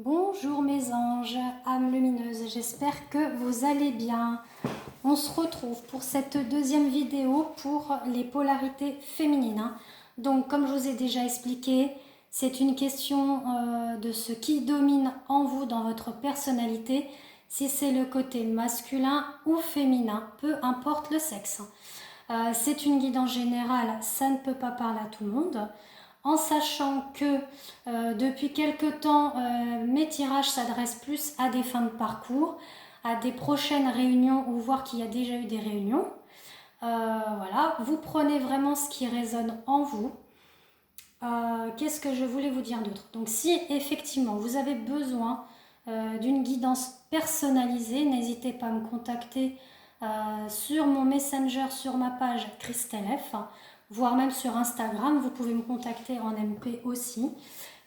Bonjour mes anges, âmes lumineuses, j'espère que vous allez bien. On se retrouve pour cette deuxième vidéo pour les polarités féminines. Donc comme je vous ai déjà expliqué, c'est une question de ce qui domine en vous dans votre personnalité, si c'est le côté masculin ou féminin, peu importe le sexe. C'est une guidance générale, ça ne peut pas parler à tout le monde. En sachant que depuis quelque temps, mes tirages s'adressent plus à des fins de parcours, à des prochaines réunions ou voir qu'il y a déjà eu des réunions. Voilà, vous prenez vraiment ce qui résonne en vous. Qu'est-ce que je voulais vous dire d'autre? Donc si effectivement vous avez besoin d'une guidance personnalisée, n'hésitez pas à me contacter sur mon Messenger, sur ma page Christelle F, voire même sur Instagram, vous pouvez me contacter en MP aussi.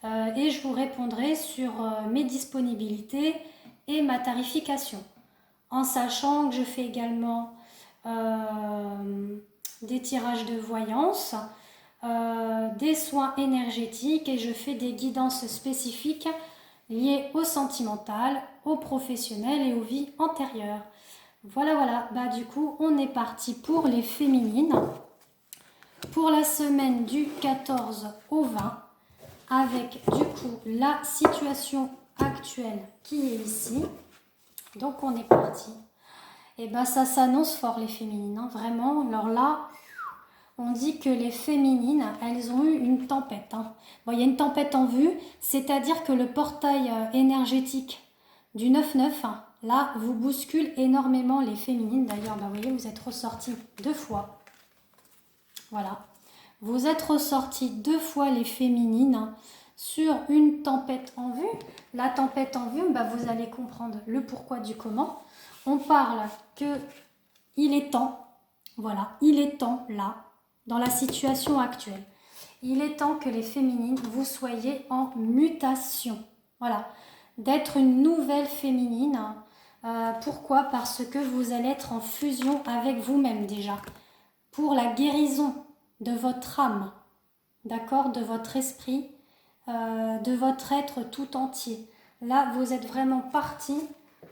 Et je vous répondrai sur mes disponibilités et ma tarification. En sachant que je fais également des tirages de voyance, des soins énergétiques et je fais des guidances spécifiques liées au sentimental, au professionnel et aux vies antérieures. Voilà, bah du coup on est parti pour les féminines. Pour la semaine du 14 au 20, avec du coup la situation actuelle qui est ici. Donc on est parti. Et ben ça s'annonce fort les féminines, hein, vraiment. Alors là, on dit que les féminines, elles ont eu une tempête. Hein. Bon, il y a une tempête en vue, c'est-à-dire que le portail énergétique du 9-9, hein, là, vous bouscule énormément les féminines. D'ailleurs, bah, vous voyez, vous êtes ressortis 2 fois. Voilà. Vous êtes ressortis 2 fois les féminines sur une tempête en vue. La tempête en vue, bah, vous allez comprendre le pourquoi du comment. On parle que il est temps, voilà, il est temps là, dans la situation actuelle. Il est temps que les féminines, vous soyez en mutation. Voilà, d'être une nouvelle féminine. Pourquoi? Parce que vous allez être en fusion avec vous-même déjà. Pour la guérison de votre âme, d'accord, de votre esprit, de votre être tout entier. Là, vous êtes vraiment parti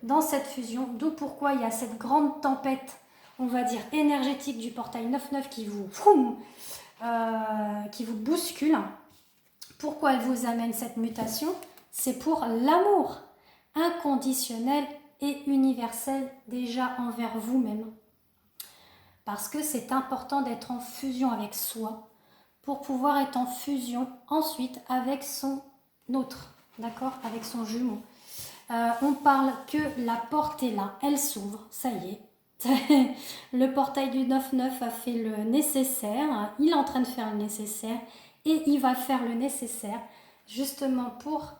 dans cette fusion, d'où pourquoi il y a cette grande tempête, on va dire énergétique du portail 9-9 qui vous bouscule. Pourquoi elle vous amène cette mutation? C'est pour l'amour inconditionnel et universel déjà envers vous-même. Parce que c'est important d'être en fusion avec soi pour pouvoir être en fusion ensuite avec son autre, d'accord, avec son jumeau. On parle que la porte est là, elle s'ouvre, ça y est. Le portail du 9-9 a fait le nécessaire, il est en train de faire le nécessaire et il va faire le nécessaire justement pour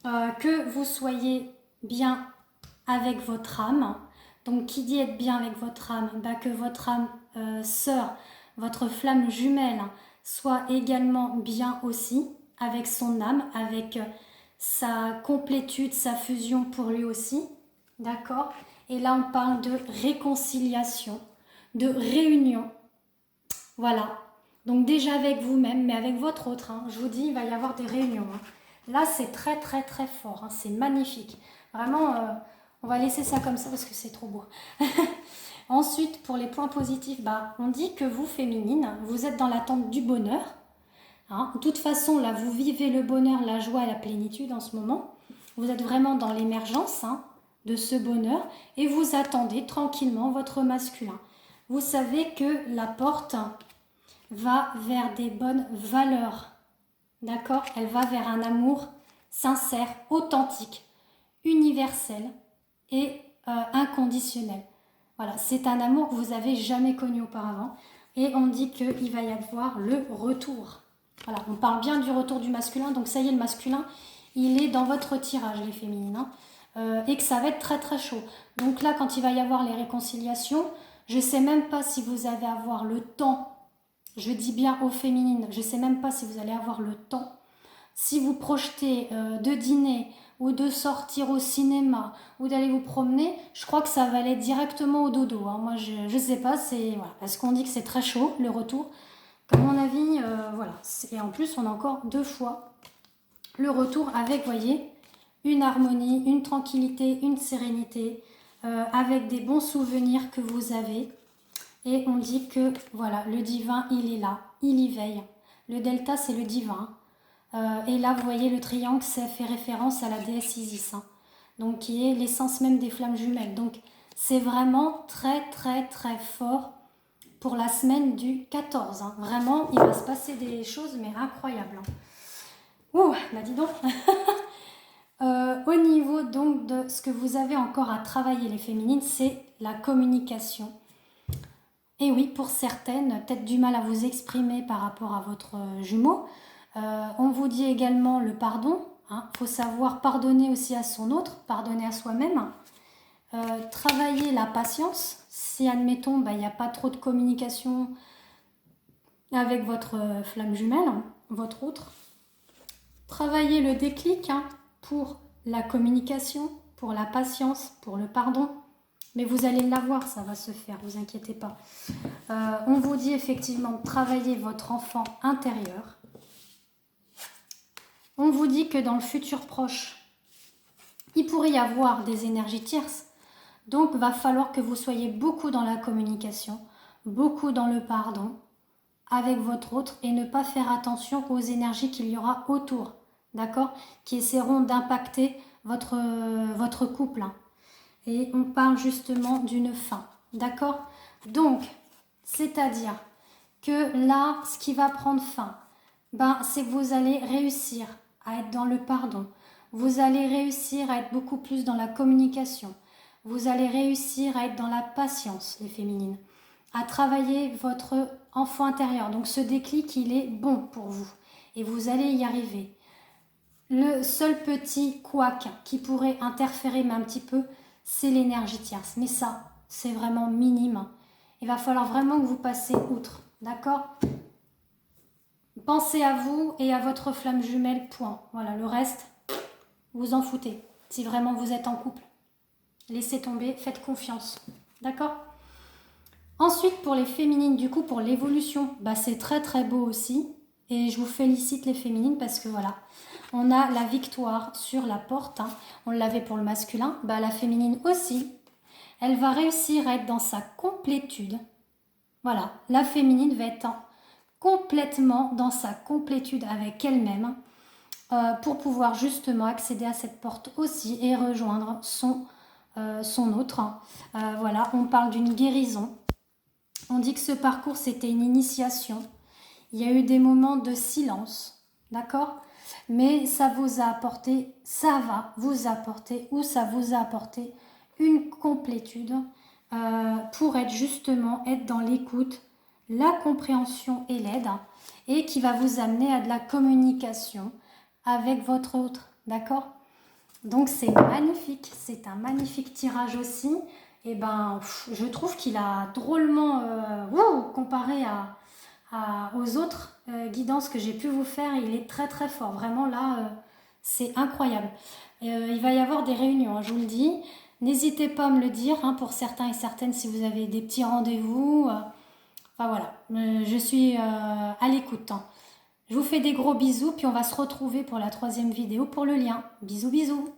que vous soyez bien avec votre âme. Donc qui dit être bien avec votre âme, bah, que votre âme sœur, votre flamme jumelle soit également bien aussi avec son âme, avec sa complétude, sa fusion pour lui aussi, d'accord? Et là on parle de réconciliation, de réunion, voilà. Donc déjà avec vous-même, mais avec votre autre, hein. Je vous dis, il va y avoir des réunions. Hein. Là c'est très fort, hein. C'est magnifique. Vraiment, on va laisser ça comme ça parce que c'est trop beau. Ensuite, pour les points positifs, bah, on dit que vous, féminines, vous êtes dans l'attente du bonheur. Hein. De toute façon, là, vous vivez le bonheur, la joie et la plénitude en ce moment. Vous êtes vraiment dans l'émergence de ce bonheur et vous attendez tranquillement votre masculin. Vous savez que la porte va vers des bonnes valeurs. D'accord? Elle va vers un amour sincère, authentique, universel et inconditionnel. Voilà, c'est un amour que vous n'avez jamais connu auparavant. Et on dit qu'il va y avoir le retour. Voilà, on parle bien du retour du masculin. Donc ça y est, le masculin, il est dans votre tirage, les féminines. Et que ça va être très chaud. Donc là, quand il va y avoir les réconciliations, je ne sais même pas si vous allez avoir le temps. Je dis bien aux féminines, je ne sais même pas si vous allez avoir le temps. Si vous projetez de dîner ou de sortir au cinéma ou d'aller vous promener, je crois que ça va aller directement au dodo. Hein. Moi, je ne sais pas, c'est voilà, parce qu'on dit que c'est très chaud, le retour. Comme mon avis, voilà. Et en plus, on a encore 2 fois le retour avec, voyez, une harmonie, une tranquillité, une sérénité, avec des bons souvenirs que vous avez. Et on dit que voilà, le divin, il est là, il y veille. Le delta, c'est le divin. Et là, vous voyez, le triangle, ça fait référence à la déesse Isis, hein, donc qui est l'essence même des flammes jumelles. Donc, c'est vraiment très, très, très fort pour la semaine du 14. Hein. Vraiment, il va se passer des choses, mais incroyables. Hein. Ouh, bah dis donc. Au niveau donc de ce que vous avez encore à travailler, les féminines, c'est la communication. Et oui, pour certaines, peut-être du mal à vous exprimer par rapport à votre jumeau. On vous dit également le pardon. Faut savoir pardonner aussi à son autre, pardonner à soi-même. Travailler la patience. Si, admettons, il n'y a pas trop de communication avec votre flamme jumelle, votre autre. Travailler le déclic pour la communication, pour la patience, pour le pardon. Mais vous allez l'avoir, ça va se faire, vous inquiétez pas. On vous dit effectivement de travailler votre enfant intérieur. On vous dit que dans le futur proche, il pourrait y avoir des énergies tierces. Donc, va falloir que vous soyez beaucoup dans la communication, beaucoup dans le pardon avec votre autre et ne pas faire attention aux énergies qu'il y aura autour, d'accord, qui essaieront d'impacter votre couple. Et on parle justement d'une fin, d'accord. Donc, c'est-à-dire que là, ce qui va prendre fin, c'est que vous allez réussir à être dans le pardon. Vous allez réussir à être beaucoup plus dans la communication. Vous allez réussir à être dans la patience, les féminines. À travailler votre enfant intérieur. Donc ce déclic, il est bon pour vous. Et vous allez y arriver. Le seul petit couac qui pourrait interférer, mais un petit peu, c'est l'énergie tierce. Mais ça, c'est vraiment minime. Il va falloir vraiment que vous passez outre. D'accord ? Pensez à vous et à votre flamme jumelle, point. Voilà, le reste, vous en foutez. Si vraiment vous êtes en couple, laissez tomber, faites confiance. D'accord ? Ensuite, pour les féminines, du coup, pour l'évolution, c'est très très beau aussi. Et je vous félicite les féminines parce que voilà, on a la victoire sur la porte. On l'avait pour le masculin. La féminine aussi, elle va réussir à être dans sa complétude. Voilà, la féminine va être complètement dans sa complétude avec elle-même pour pouvoir justement accéder à cette porte aussi et rejoindre son autre. Voilà, on parle d'une guérison. On dit que ce parcours, c'était une initiation. Il y a eu des moments de silence, d'accord ? Mais ça vous a apporté, ça va vous apporter, ou ça vous a apporté une complétude pour être justement, être dans l'écoute, la compréhension et l'aide, et qui va vous amener à de la communication avec votre autre, d'accord ? Donc c'est magnifique, c'est un magnifique tirage aussi. Et je trouve qu'il a drôlement, comparé aux autres guidances que j'ai pu vous faire, il est très très fort. Vraiment là, c'est incroyable. Il va y avoir des réunions, je vous le dis. N'hésitez pas à me le dire pour certains et certaines si vous avez des petits rendez-vous. Enfin voilà, je suis à l'écoute. Je vous fais des gros bisous, puis on va se retrouver pour la 3e vidéo pour le lien. Bisous bisous.